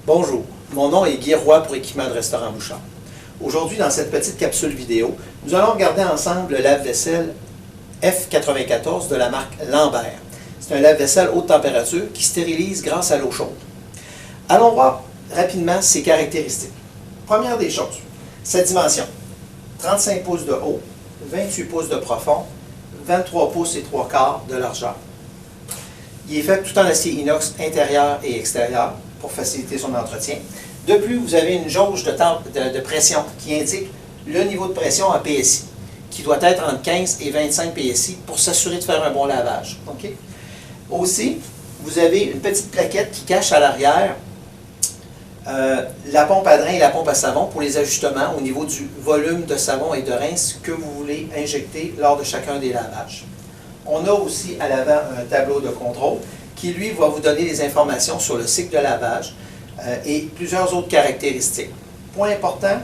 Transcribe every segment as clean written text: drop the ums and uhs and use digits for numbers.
Bonjour, mon nom est Guy Roy pour Équipement de Restaurant Bouchard. Aujourd'hui, dans cette petite capsule vidéo, nous allons regarder ensemble le lave-vaisselle F94 de la marque Lambert. C'est un lave-vaisselle haute température qui stérilise grâce à l'eau chaude. Allons voir rapidement ses caractéristiques. Première des choses, sa dimension. 35 pouces de haut, 28 pouces de profond, 23 pouces et 3 quarts de largeur. Il est fait tout en acier inox intérieur et extérieur pour faciliter son entretien. De plus, vous avez une jauge de pression qui indique le niveau de pression en PSI, qui doit être entre 15 et 25 PSI pour s'assurer de faire un bon lavage. Okay? Aussi, vous avez une petite plaquette qui cache à l'arrière la pompe à drain et la pompe à savon pour les ajustements au niveau du volume de savon et de rince que vous voulez injecter lors de chacun des lavages. On a aussi à l'avant un tableau de contrôle qui, lui, va vous donner des informations sur le cycle de lavage et plusieurs autres caractéristiques. Point important,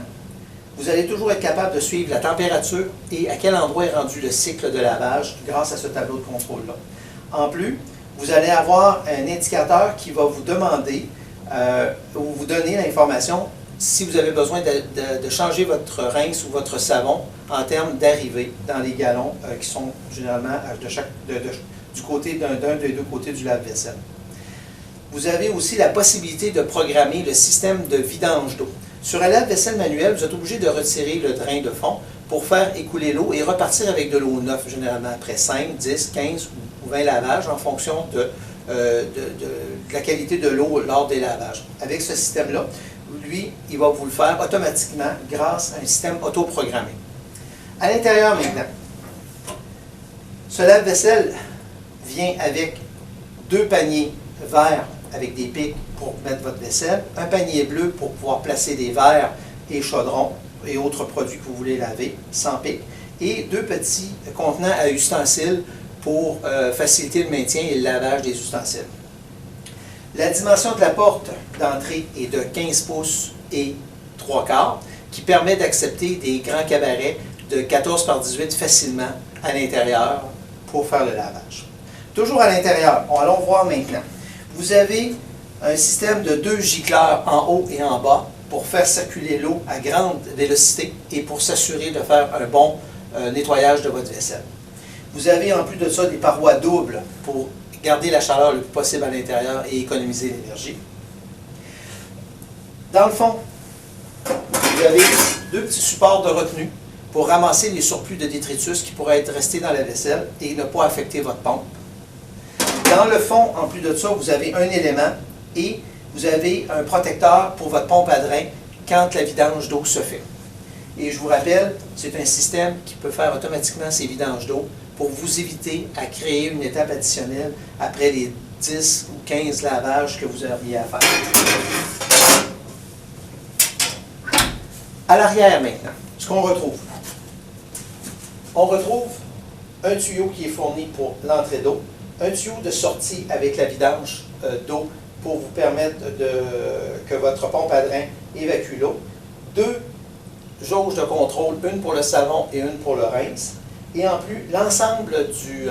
vous allez toujours être capable de suivre la température et à quel endroit est rendu le cycle de lavage grâce à ce tableau de contrôle-là. En plus, vous allez avoir un indicateur qui va vous demander ou vous donner l'information si vous avez besoin de changer votre rince ou votre savon en termes d'arrivée dans les galons qui sont généralement du côté d'un des deux côtés du lave-vaisselle. Vous avez aussi la possibilité de programmer le système de vidange d'eau. Sur un lave-vaisselle manuel, vous êtes obligé de retirer le drain de fond pour faire écouler l'eau et repartir avec de l'eau neuve, généralement après 5, 10, 15 ou 20 lavages en fonction de la qualité de l'eau lors des lavages. Avec ce système-là, lui, il va vous le faire automatiquement grâce à un système autoprogrammé. À l'intérieur maintenant, ce lave-vaisselle vient avec deux paniers verts avec des pics pour mettre votre vaisselle, un panier bleu pour pouvoir placer des verres et chaudrons et autres produits que vous voulez laver sans pic, et deux petits contenants à ustensiles pour faciliter le maintien et le lavage des ustensiles. La dimension de la porte d'entrée est de 15 pouces et 3 quarts, qui permet d'accepter des grands cabarets de 14 par 18 facilement à l'intérieur pour faire le lavage. Toujours à l'intérieur, allons voir maintenant. Vous avez un système de 2 gicleurs en haut et en bas pour faire circuler l'eau à grande vélocité et pour s'assurer de faire un bon nettoyage de votre vaisselle. Vous avez en plus de ça des parois doubles pour garder la chaleur le plus possible à l'intérieur et économiser l'énergie. Dans le fond, vous avez deux petits supports de retenue pour ramasser les surplus de détritus qui pourraient être restés dans la vaisselle et ne pas affecter votre pompe. Dans le fond, en plus de ça, vous avez un élément et vous avez un protecteur pour votre pompe à drain quand la vidange d'eau se fait. Et je vous rappelle, c'est un système qui peut faire automatiquement ces vidanges d'eau pour vous éviter à créer une étape additionnelle après les 10 ou 15 lavages que vous auriez à faire. À l'arrière maintenant, ce qu'on retrouve. On retrouve un tuyau qui est fourni pour l'entrée d'eau, un tuyau de sortie avec la vidange d'eau pour vous permettre que votre pompe à drain évacue l'eau, deux jauges de contrôle, une pour le savon et une pour le rince, et en plus l'ensemble du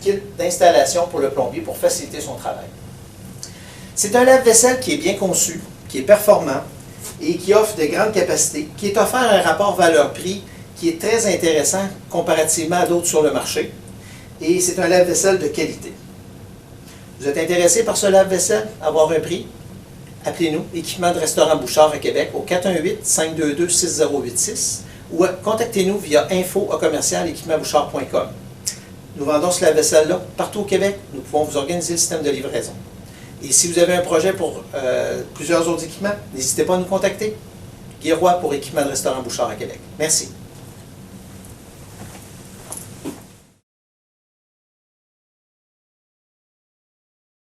kit d'installation pour le plombier pour faciliter son travail. C'est un lave-vaisselle qui est bien conçu, qui est performant et qui offre de grandes capacités, qui est offert à un rapport valeur-prix qui est très intéressant comparativement à d'autres sur le marché, et c'est un lave-vaisselle de qualité. Vous êtes intéressé par ce lave-vaisselle, avoir un prix? Appelez-nous, Équipement de Restaurant Bouchard à Québec, au 418-522-6086 ou contactez-nous via info@équipementbouchard.com. Nous vendons ce lave-vaisselle-là partout au Québec. Nous pouvons vous organiser le système de livraison. Et si vous avez un projet pour plusieurs autres équipements, n'hésitez pas à nous contacter. Guy Roy pour Équipement de Restaurant Bouchard à Québec. Merci.